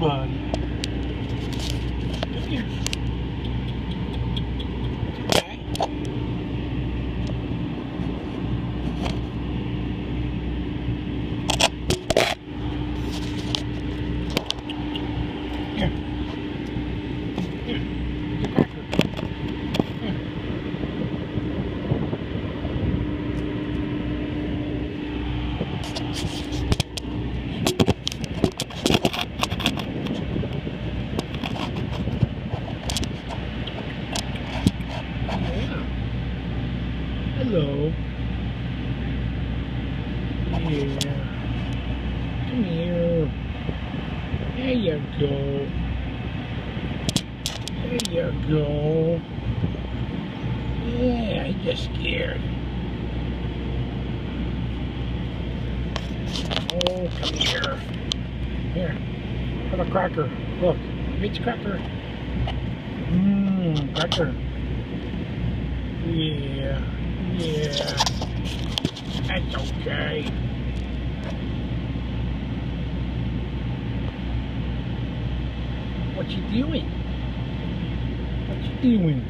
buddy. Come here. Okay. Here. Here. Get back here. Here. Hello. Yeah. Come here. There you go. There you go. Yeah, he's just scared. Oh, come here. Here. Have a cracker. Look. It's cracker. Cracker. Yeah. Yeah. That's okay. What you doing? What you doing?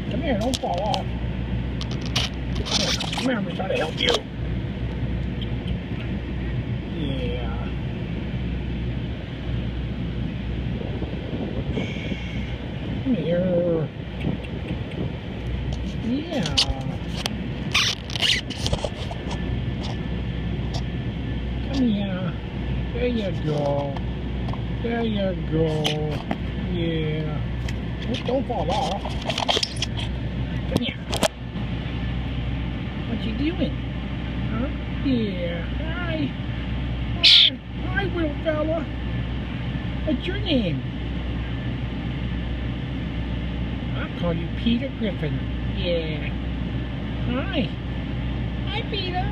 Come here, don't fall off. Come here, I'm just trying to help you. Yeah. Come here. Yeah. Come here. There you go. There you go. Yeah. Don't fall off. Come here. What you doing? Huh? Yeah. Hi. Hi, little fella. What's your name? I'll call you Peter Griffin. Yeah. Hi. Hi, Peter.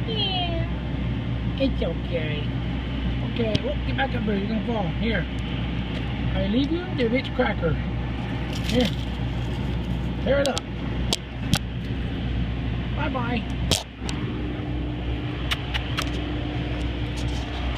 Yeah. It's okay. Okay, well, get back up here. You're gonna fall. Here. I leave you the rich cracker. Here. Tear it up. Bye-bye.